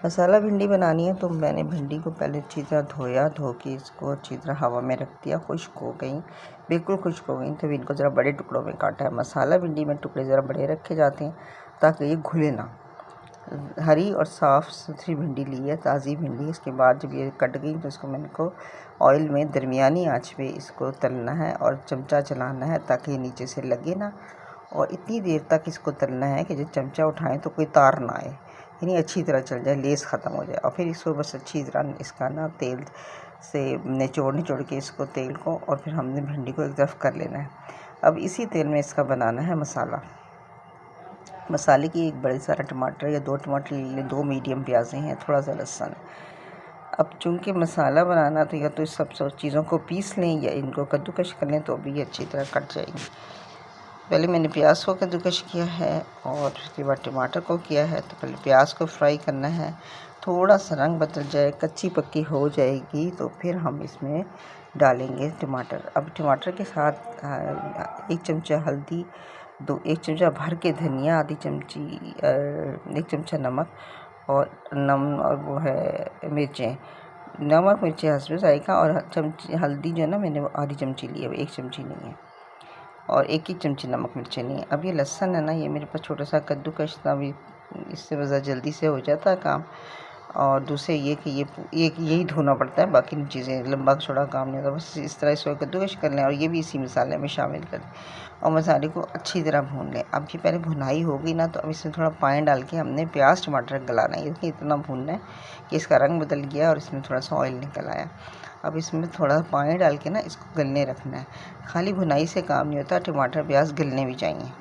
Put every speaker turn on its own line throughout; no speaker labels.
मसाला भिंडी बनानी है तो मैंने भिंडी को पहले अच्छी तरह धोया, धो के इसको अच्छी तरह हवा में रख दिया। खुश्क हो गई, बिल्कुल खुश्क हो गई, तो इनको ज़रा बड़े टुकड़ों में काटा है। मसाला भिंडी में टुकड़े ज़रा बड़े रखे जाते हैं ताकि ये घुले ना। हरी और साफ़ सुथरी भिंडी ली है, ताज़ी भिंडी। इसके बाद जब ये कट गई तो इसको मैंने को ऑयल में दरमियानी आंच पे इसको तलना है और चमचा चलाना है ताकि ये नीचे से लगे ना। और इतनी देर तक इसको तलना है कि जब चमचा उठाएं तो कोई तार ना आए, यानी अच्छी तरह चल जाए, लेस ख़त्म हो जाए। और फिर इसको बस अच्छी तरह इसका ना तेल से निचोड़ के इसको तेल को, और फिर हमने भिंडी को एक तरफ कर लेना है। अब इसी तेल में इसका बनाना है मसाला। मसाले की एक बड़े सारा टमाटर या 2 टमाटर ले लें, 2 मीडियम प्याज़ें हैं, थोड़ा सा लहसुन। अब चूँकि मसाला बनाना तो या तो इस सब चीज़ों को पीस लें या इनको कद्दूकश कर लें तो भी अच्छी तरह कट जाएंगी। पहले मैंने प्याज को कद्दूकश किया है और उसके बाद टमाटर को किया है। तो पहले प्याज को फ्राई करना है, थोड़ा सा रंग बदल जाए, कच्ची पक्की हो जाएगी तो फिर हम इसमें डालेंगे टमाटर। अब टमाटर के साथ 1 चमचा हल्दी, 1 चमचा भर के धनिया, आधी चमची 1 चमचा नमक और और वो है मिर्चें, नमक मिर्ची हस्बे ज़ायक़ा। और हल्दी जो है ना, मैंने वो आधी चमची ली है, 1 चमची नहीं है, और 1 चमची नमक मिर्ची नहीं है। अब ये लहसुन है ना, ये मेरे पास छोटा सा कद्दूकश था, अभी इससे वजह जल्दी से हो जाता है काम। और दूसरे ये कि ये यही धोना पड़ता है, बाकी चीज़ें लंबा चौड़ा काम नहीं होता। बस इस तरह इसको कद्दूकश कर लें और ये भी इसी मसाले में शामिल कर दें और मसाले को अच्छी तरह भून लें। अब ये पहले भुनाई हो गई ना, तो अब इसमें थोड़ा पानी डाल के हमने प्याज टमाटर गलाना है। देखिए इतना भूनना है कि इसका रंग बदल गया और इसमें थोड़ा सा ऑयल निकल आया। अब इसमें थोड़ा पानी डाल के ना इसको गलने रखना है। खाली भुनाई से काम नहीं होता, टमाटर प्याज गलने भी चाहिए।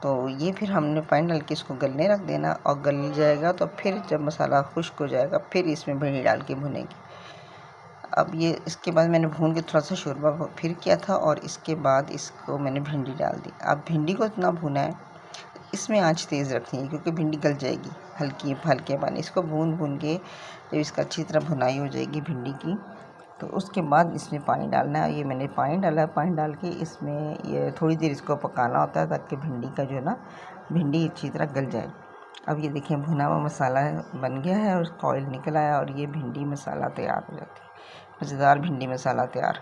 तो ये फिर हमने पानी डाल के इसको गलने रख देना, और गल जाएगा तो फिर जब मसाला खुश्क हो जाएगा फिर इसमें भिंडी डाल के भुनेगी। अब ये इसके बाद मैंने भून के थोड़ा सा शोरबा फिर किया था और इसके बाद इसको मैंने भिंडी डाल दी। अब भिंडी को इतना भुना है, इसमें आंच तेज़ रखनी है क्योंकि भिंडी गल जाएगी हल्के पानी। इसको भून के जब इसका अच्छी तरह भुनाई हो जाएगी भिंडी की, तो उसके बाद इसमें पानी डालना है। ये मैंने पानी डाला है, पानी डाल के इसमें ये थोड़ी देर इसको पकाना होता है ताकि भिंडी का जो है ना, भिंडी अच्छी तरह गल जाए। अब ये देखिए भुना हुआ मसाला बन गया है और उसका ऑयल निकल आया और ये भिंडी मसाला तैयार हो जाती है। मज़ेदार भिंडी मसाला तैयार।